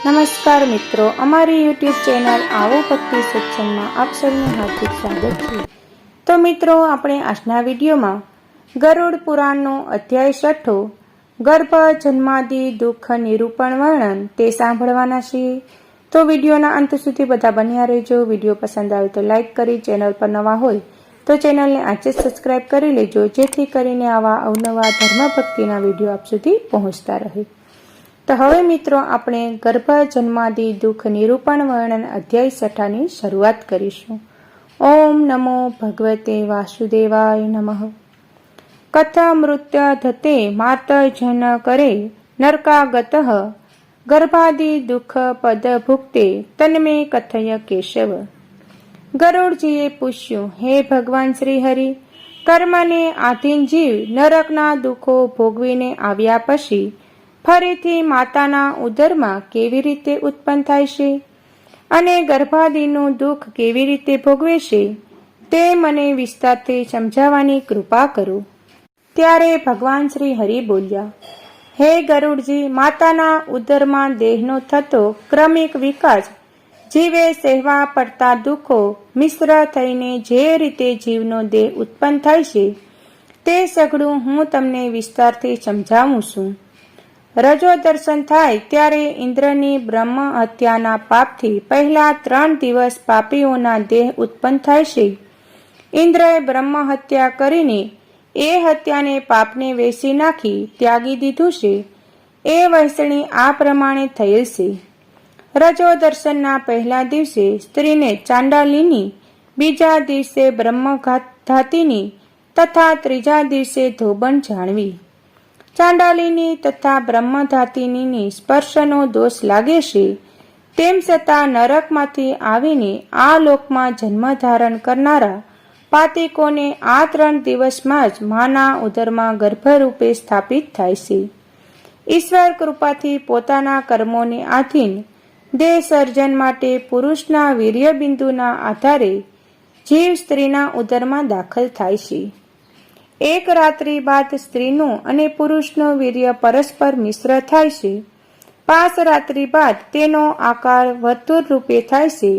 નમસ્કાર મિત્રો, અમારી યુટ્યુબ ચેનલ આવો ભક્તિ સત્સંગમાં આપ સૌનું હાર્દિક સ્વાગત છે। તો મિત્રો, આપણે આજના વિડીયોમાં ગરુડ પુરાણનો અધ્યાય 6 ગર્ભ જન્માદિ દુઃખ નિરૂપણ વર્ણન તે સાંભળવાના છીએ। તો વિડીયોના અંત સુધી બધા બન્યા રહેજો। વિડીયો પસંદ આવે તો લાઈક કરી, ચેનલ પર નવા હોય તો ચેનલને આજે સબસ્ક્રાઈબ કરી લેજો, જેથી કરીને આવા અવનવા ધર્મ ભક્તિના વિડીયો આપ સુધી પહોંચતા રહે। તો હવે મિત્રો, આપણે ગર્ભ જન્માદિ દુઃખ નિરૂપણ વર્ણન અધ્યાય 6 ની શરૂઆત કરીશું। ઓમ નમો ભગવતે વાસુદેવાય નમઃ। કથા મૃત્ય ધતે માત જન કરે નરકાગતઃ ગર્ભાદિ દુઃખ પદ ભુક્તે તન્મે કથય કેશવ। ગરુડજીએ પૂછ્યું, હે ભગવાન શ્રી હરિ, કર્મને આધીન જીવ નરકના દુઃખો ભોગવીને આવ્યા પછી ફરીથી માતાના ઉદરમાં કેવી રીતે ઉત્પન્ન થાય છે અને ગર્ભાદિનું દુઃખ કેવી રીતે ભોગવે છે તે મને વિસ્તારથી સમજાવવાની કૃપા કરો। ત્યારે ભગવાન શ્રી હરિ બોલ્યા, હે ગરુડજી, માતાના ઉદરમાં દેહનો થતો ક્રમિક વિકાસ, જીવે સહેવા પડતા દુઃખો મિશ્ર થઈને જે રીતે જીવનો દેહ ઉત્પન્ન થાય છે તે સઘળું હું તમને વિસ્તારથી સમજાવું છું। રજો દર્શન થાય ત્યારે ઇન્દ્રની બ્રહ્મ હત્યાના પાપથી પહેલા 3 દિવસ પાપીઓના દેહ ઉત્પન્ન થાય છે। ઇન્દ્રએ બ્રહ્મ હત્યા કરીને એ હત્યાને પાપને વેસી નાખી ત્યાગી દીધું છે। એ વહેંચણી આ પ્રમાણે થયેલ છે। રજો દર્શનના પહેલા દિવસે સ્ત્રીને ચાંડાલીની, બીજા દિવસે બ્રહ્મઘાતિની તથા ત્રીજા દિવસે ધોબન જાણવી। ચાંડાલીની તથા બ્રહ્મધાતિની સ્પર્શનો દોષ લાગે છે, તેમ છતાં નરકમાંથી આવીને આ લોકમાં જન્મ ધારણ કરનારા પાતિકોને આ 3 દિવસમાં જ માના ઉદરમાં ગર્ભરૂપે સ્થાપિત થાય છે। ઈશ્વર કૃપાથી પોતાના કર્મોને આધીન દેહ સર્જન માટે પુરુષના વીર્યબિંદુના આધારે જીવ સ્ત્રીના ઉદરમાં દાખલ થાય છે। એક રાત્રિ બાદ સ્ત્રીનું અને પુરુષનું વીર્ય પરસ્પર મિશ્ર થાય છે। 5 રાત્રિ બાદ તેનો આકાર વર્તુળ રૂપે થાય છે।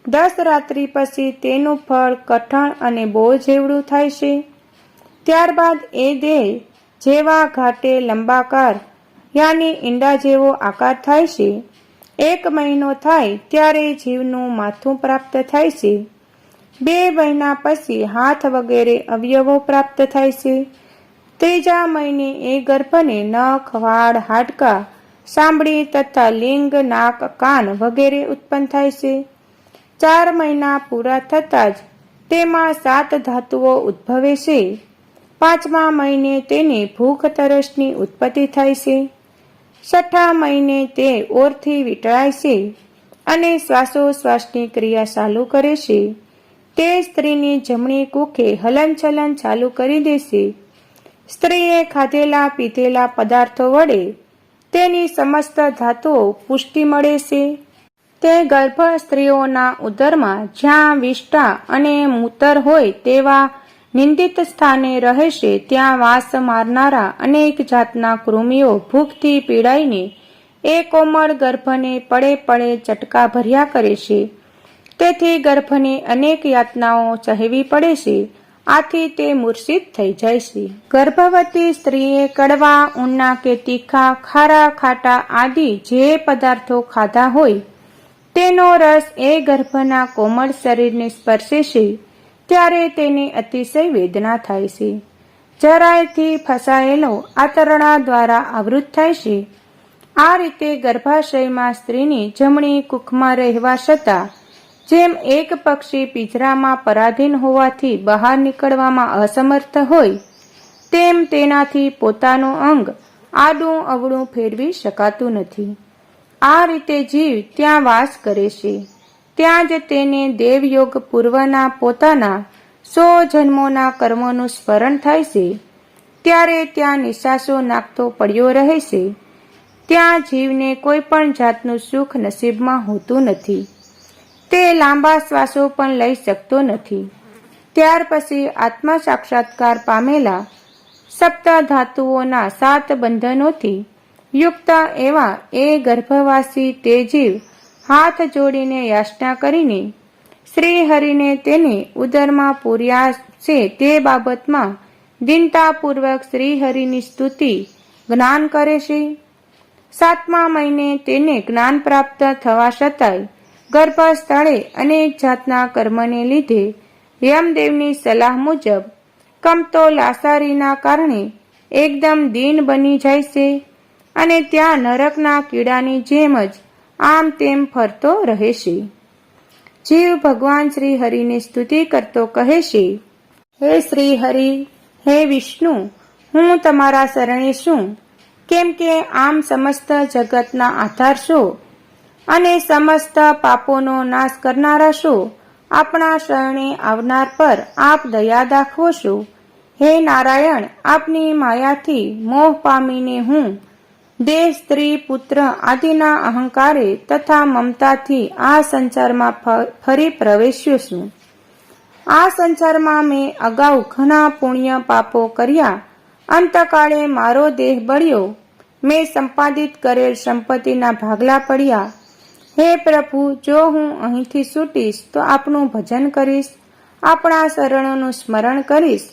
10 રાત્રિ પછી તેનું ફળ કઠણ અને બોળ જેવડું થાય છે। ત્યારબાદ એ દેહ જેવા ઘાટે લંબાકાર યાની ઈંડા જેવો આકાર થાય છે। 1 મહિનો થાય ત્યારે જીવનું માથું પ્રાપ્ત થાય છે। 2 મહિના પછી હાથ વગેરે અવયવો પ્રાપ્ત થાય છે। 3જા મહિને એ ગર્ભને નખ, વાળ, હાડકાં, સાંભળી તથા લિંગ, નાક, કાન વગેરે ઉત્પન્ન થાય છે। 4 મહિના પૂરા થતાં જ તેમાં 7 ધાતુઓ ઉદ્ભવે છે। 5મા મહિને તેને ભૂખ તરસની ઉત્પત્તિ થાય છે। 6ઠા મહિને તે ઓરથી વીંટળાય છે અને શ્વાસોશ્વાસની ક્રિયા ચાલુ કરે છે। તે સ્ત્રીની જમણી કુખે હલનચલન ચાલુ કરી દેશે। સ્ત્રીએ ખાધેલા પીધેલા પદાર્થો વડે તેની સમસ્ત ધાતુઓ પુષ્ટિ મળે છે। તે ગર્ભ સ્ત્રીઓના ઉદરમાં જ્યાં વિષ્ટા અને મૂતર હોય તેવા નિંદિત સ્થાને રહેશે, ત્યાં વાસ મારનારા અનેક જાતના કૃમિઓ ભૂખથી પીડાઈને એ કોમળ ગર્ભને પડે પડે ચટકા ભર્યા કરે છે। તેથી ગર્ભને અનેક યાતનાઓ સહેવી પડે છે। આથી તે મૂર્છિત થઈ જાય છે। ગર્ભવતી સ્ત્રીએ કડવા, ઊના કે તીખા, ખારા, ખાટા આદિ જે પદાર્થો ખાધા હોય તેનો રસ એ ગર્ભના કોમળ શરીરને સ્પર્શે છે ત્યારે તેને અતિશય વેદના થાય છે। જરાયથી ફસાયેલો આંતરડા દ્વારા આવૃત થાય છે। આ રીતે ગર્ભાશયમાં સ્ત્રીની જમણી કુખમાં રહેવા છતાં જેમ એક પક્ષી પિંજરામાં પરાધીન હોવાથી બહાર નીકળવામાં અસમર્થ હોય, તેમ તેનાથી પોતાનું અંગ આડું અવળું ફેરવી શકાતું નથી। આ રીતે જીવ ત્યાં વાસ કરે છે। ત્યાં જ તેને દેવયોગ પૂર્વના પોતાના 100 જન્મોના કર્મોનું સ્મરણ થાય છે। ત્યારે ત્યાં નિશાસો નાખતો પડ્યો રહે છે। ત્યાં જીવને કોઈ પણ જાતનું સુખ નસીબમાં હોતું નથી। તે લાંબા શ્વાસો પણ લઈ શકતો નથી। ત્યાર પછી આત્મા સાક્ષાત્કાર પામેલા સપ્ત ધાતુઓના 7 બંધનોથી યુક્ત એવા એ ગર્ભવાસી તે જીવ હાથ જોડીને યાચના કરીને શ્રી હરિને તેને ઉદરમાં પૂર્યા છે તે બાબતમાં દીનતાપૂર્વક શ્રી હરિની સ્તુતિ જ્ઞાન કરે છે. 7મા મહિને તેને જ્ઞાન પ્રાપ્ત થવા છતાંય ગર્ભસ્થળે અનેક જાતના કર્મને લીધે યમદેવની સલાહ મુજબ કમતો લાસારીના કારણે એકદમ દીન બની જાય છે અને ત્યાં નરકના કીડાની જેમ જ આમ તેમ ફરતો રહે છે. જીવ ભગવાન શ્રી હરિની સ્તુતિ કરતો કહે છે, હે શ્રી હરિ, હે વિષ્ણુ, હું તમારા શરણે છું, કેમ કે આમ સમસ્ત જગતના આધાર છો અને સમસ્ત પાપોનો નાશ કરનારા છો. આપણા શરણે આવનાર પર આપ દયા દાખવો છો. હે નારાયણ, આપની માયાથી મોહ પામીને હું દેહ, સ્ત્રી, પુત્ર આદિના અહંકારે તથા મમતાથી આ સંસારમાં ફરી પ્રવેશ્યો છું. આ સંસારમાં મેં અગાઉ ઘણા પુણ્ય પાપો કર્યા. અંતકાળે મારો દેહ બળ્યો. મેં સંપાદિત કરેલ સંપત્તિના ભાગલા પડ્યા. હે પ્રભુ, જો હું અહીંથી છૂટીશ તો આપનું ભજન કરીશ, આપણા શરણોનું સ્મરણ કરીશ.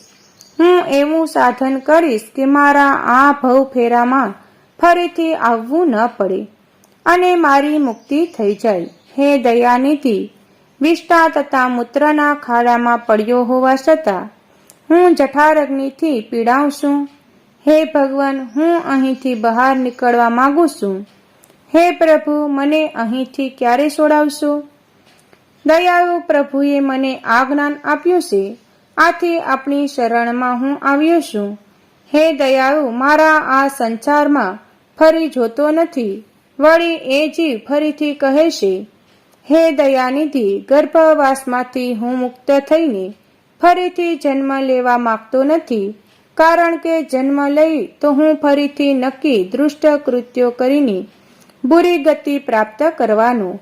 હું એવું સાધન કરીશ કે મારા આ ભવ ફેરામાં ફરીથી આવવું ન પડે અને મારી મુક્તિ થઈ જાય. હે દયાનિધિ, વિષ્ટા તથા મૂત્રના ખાડામાં પડ્યો હોવા છતાં હું જઠરાગ્નિથી પીડાઉં છું. હે ભગવાન, હું અહીંથી બહાર નીકળવા માંગુ છું. હે પ્રભુ, મને અહીંથી ક્યારે છોડાવશો? દયાળુ પ્રભુએ મને આ જ્ઞાન આપ્યું છે, આથી આપણી શરણમાં હું આવ્યો છું. હે દયાળુ, મારા આ સંસારમાં ફરી જોતો નથી. વળી એ જીવ ફરીથી કહે છે, હે દયાનિધિ, ગર્ભવાસમાંથી હું મુક્ત થઈને ફરીથી જન્મ લેવા માંગતો નથી, કારણ કે જન્મ લઈ તો હું ફરીથી નક્કી દુષ્ટ કૃત્યો કરીને બુરી ગતિ પ્રાપ્ત કરવાનું.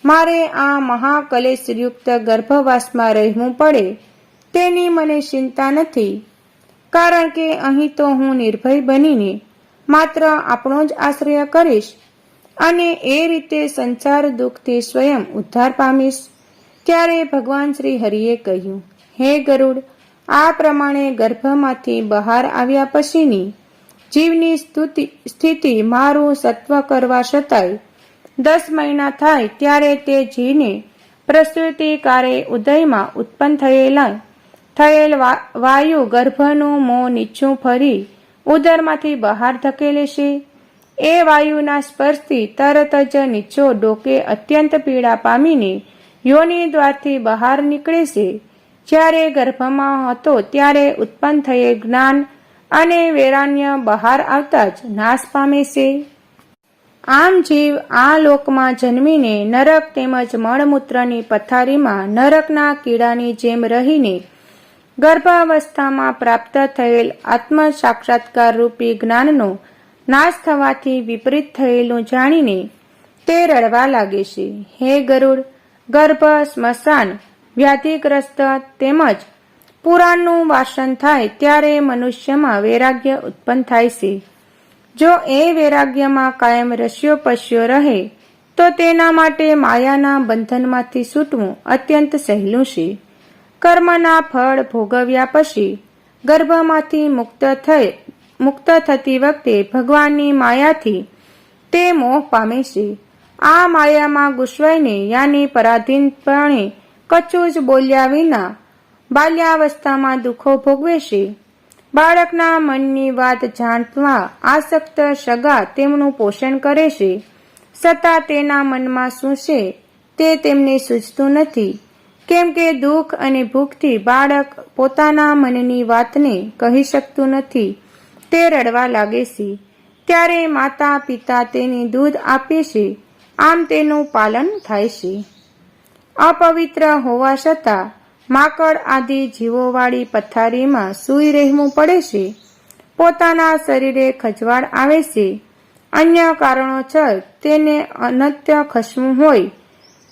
મારે આ મહાકલેશયુક્ત ગર્ભવાસમાં રહેવું પડે તેની મને ચિંતા નથી, કારણ કે અહીં તો હું નિર્ભય બનીને માત્ર આપણો જ આશ્રય કરીશ અને એ રીતે સંસાર દુઃખથી સ્વયં ઉદ્ધાર પામીશ. ત્યારે ભગવાન શ્રી હરિએ કહ્યું, હે ગરુડ, આ પ્રમાણે ગર્ભમાંથી બહાર આવ્યા પછીની જીવની સ્થિતિ મારું સત્વ કરવા છતાંય 10 મહિના થાય ત્યારે તે જીવને પ્રસૂતિકારે ઉદયમાં ઉત્પન્ન થયેલ વાયુ ગર્ભનું મોં નીચું ફરી ઉદરમાંથી બહાર ધકેલે છે. એ વાયુના સ્પર્શથી તરત જ નીચો ડોકે અત્યંત પીડા પામીને યોનિ દ્વારથી બહાર નીકળે છે. જ્યારે ગર્ભમાં હતો ત્યારે ઉત્પન્ન થયેલ જ્ઞાન અને વૈરાગ્ય બહાર આવતા જ નાશ પામે છે. આમ જીવ આ લોકમાં જન્મીને નરક તેમજ મળમૂત્રની પથારીમાં નરકના કીડાની જેમ રહીને ગર્ભાવસ્થામાં પ્રાપ્ત થયેલ આત્મ સાક્ષાત્કાર રૂપી જ્ઞાનનો નાશ થવાથી વિપરીત થયેલું જાણીને તે રડવા લાગે છે. હે ગરુડ, ગર્ભ, સ્મશાન, વ્યાધિગ્રસ્ત તેમજ પુરાણનું વાસન થાય ત્યારે મનુષ્યમાં વૈરાગ્ય ઉત્પન્ન થાય છે. જો એ વૈરાગ્યમાં કાયમ રસ્યો પસ્યો રહે તો તેના માટે માયાના બંધનમાંથી છૂટવું અત્યંત સહેલું છે. કર્મના ફળ ભોગવ્યા પછી ગર્ભમાંથી મુક્ત થતી વખતે ભગવાનની માયાથી તે મોહ પામે છે. આ માયામાં ગુસવાઈને યાની પરાધીનપણે કશું જ બોલ્યા વિના બાલ્યાવસ્થામાં દુઃખો ભોગવે છે. બાળકના મનની વાત જાણવા આસક્ત સગા તેમનું પોષણ કરે છે, છતાં તેના મનમાં શું છે તે તેમને સૂઝતું નથી, કેમ કે દુઃખ અને ભૂખથી બાળક પોતાના મનની વાતને કહી શકતું નથી. તે રડવા લાગે છે. ત્યારે માતા પિતા તેને દૂધ આપે છે. આમ તેનું પાલન થાય છે. અપવિત્ર હોવા છતાં માકડ આદિ જીવોવાળી પથારીમાં સૂઈ રહેવું પડે છે. પોતાના શરીરે ખંજવાળ આવે છે. અન્ય કારણોસર તેને અનત્ય ખસવું હોય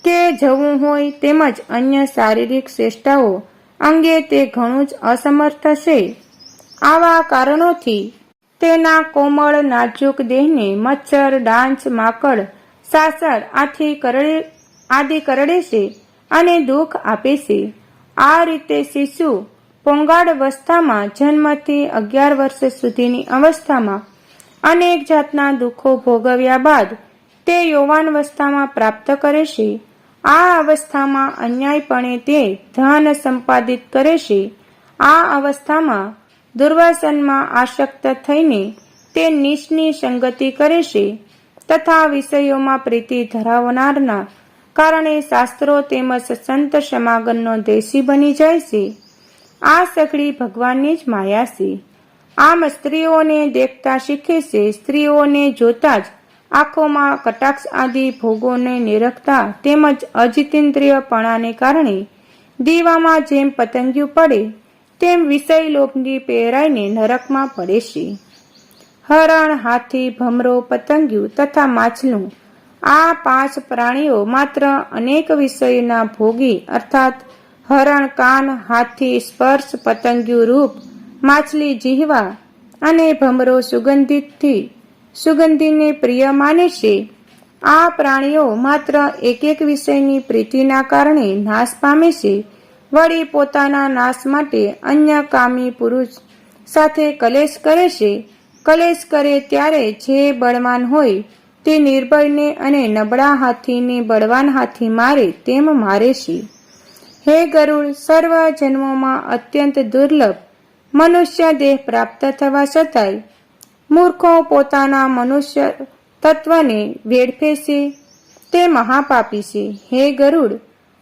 કે જવું હોય તેમજ અન્ય શારીરિક ચેષ્ટાઓ અંગે તે ઘણું જ અસમર્થ છે. આવા કારણોથી તેના કોમળ નાજુક દેહને મચ્છર, ડાંચ, માકડ, સાસડ આદિ કરડે છે અને દુઃખ આપે છે. આ રીતે શિશુ પોંગાળ અવસ્થામાં જન્મથી 11 વર્ષ સુધીની અવસ્થામાં અનેક જાતના દુઃખો ભોગવ્યા બાદ તે યૌવન અવસ્થામાં પ્રાપ્ત કરે છે. આ અવસ્થામાં અન્યાયપણે તે ધન સંપાદિત કરે છે. આ અવસ્થામાં દુર્વાસનમાં આસક્ત થઈને તે નીચની સંગતિ કરે છે તથા વિષયોમાં પ્રીતિ ધરાવનારના કારણે શાસ્ત્રો તેમજ સંત સમાગમનો દેશી બની જાય છે. આ સઘળી ભગવાનની જ માયા છે. આમ સ્ત્રીઓને દેખતા શીખે છે. સ્ત્રીઓને જોતા જ આંખોમાં કટાક્ષ આદિ ભોગોને નિરખતા તેમજ અજિતેન્દ્રિયપણાને કારણે દીવામાં જેમ પતંગિયું પડે તેમ વિષય લોભની પ્રેરાઈને નરકમાં પડે છે. હરણ, હાથી, ભમરો, પતંગિયું તથા માછલું આ 5 પ્રાણીઓ માત્ર અનેક વિષયોના ભોગી અર્થાત હરણ કાન, હાથી સ્પર્શ, પતંગિયું રૂપ, માછલી જીહવા અને ભમરો સુગંધીને પ્રિય માને છે. આ પ્રાણીઓ માત્ર એક વિષયની પ્રીતિના કારણે નાશ પામે છે. વળી પોતાના નાશ માટે અન્ય કામી પુરુષ સાથે કલેશ કરે છે. કલેશ કરે ત્યારે જે બળવાન હોય તે નિર્બળને અને નબળા હાથીને બળવાન હાથી મારે તેમ મારે છે. હે ગરુડ, સર્વ જન્મોમાં અત્યંત દુર્લભ મનુષ્ય દેહ પ્રાપ્ત થવા છતાંય મૂર્ખો પોતાના મનુષ્ય તત્વને વેડફે છે તે મહાપાપી છે. હે ગરુડ,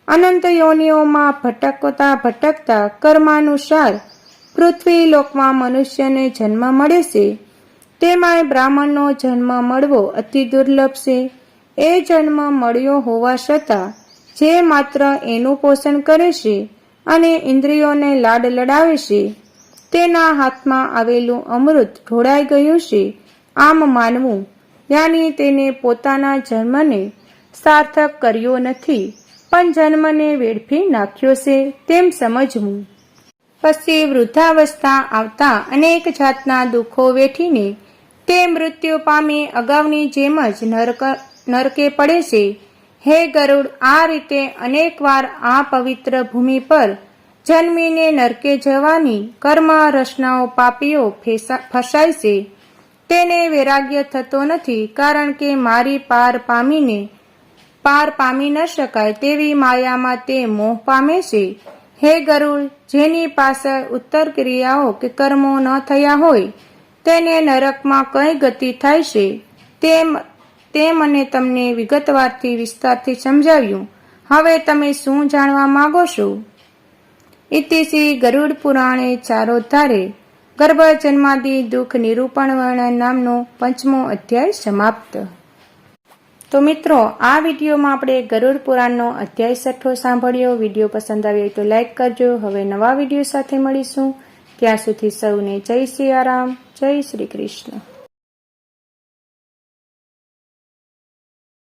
અનંત યોનિઓમાં ભટકતા કર્માનુસાર પૃથ્વી લોકમાં મનુષ્યને જન્મ મળે છે. તેમાંય બ્રાહ્મણનો જન્મ મળવો અતિ દુર્લભ છે. એ જન્મ મળ્યો હોવા છતાં જે માત્ર એનું પોષણ કરે છે અને ઇન્દ્રિયોને લાડ લડાવે છે તેના હાથમાં આવેલું અમૃત ઢોળાઈ ગયું છે આમ માનવું, યાની તેને પોતાના જન્મને સાર્થક કર્યો નથી પણ જન્મને વેડફી નાખ્યો છે તેમ સમજવું. પછી વૃદ્ધાવસ્થા આવતા અનેક જાતના દુઃખો વેઠીને તે મૃત્યુ પામી અગાઉની જેમ જ નરકે પડે છે. હે ગરુડ, આ રીતે અનેકવાર આ પવિત્ર ભૂમિ પર જન્મીને નરકે જવાની કર્મ રચનાઓ પાપીઓ ફસાય છે. તેને વૈરાગ્ય થતો નથી કારણ કે મારી પાર પામી ન શકાય તેવી માયામાં તે મોહ પામે છે. હે ગરુડ, જેની પાસે ઉત્તર ક્રિયાઓ કે કર્મો ન થયા હોય તેને નરકમાં કઈ ગતિ થાય છે તે મને તમને વિસ્તારથી સમજાવ્યું. હવે તમે શું જાણવા માંગો છો? ઇતિશ્રી ગરુડ પુરાણે ચારોદ્ધારે ગર્ભજન્માદિ દુઃખ નિરૂપણ વર્ણન નામનો 5મો અધ્યાય સમાપ્ત. તો મિત્રો, આ વિડીયોમાં આપણે ગરુડ પુરાણનો અધ્યાય 6 સાંભળ્યો. વિડીયો પસંદ આવ્યો તો લાઈક કરજો. હવે નવા વિડીયો સાથે મળીશું. ત્યાં સુધી સૌને જય સિયારામ, જય શ્રી કૃષ્ણ.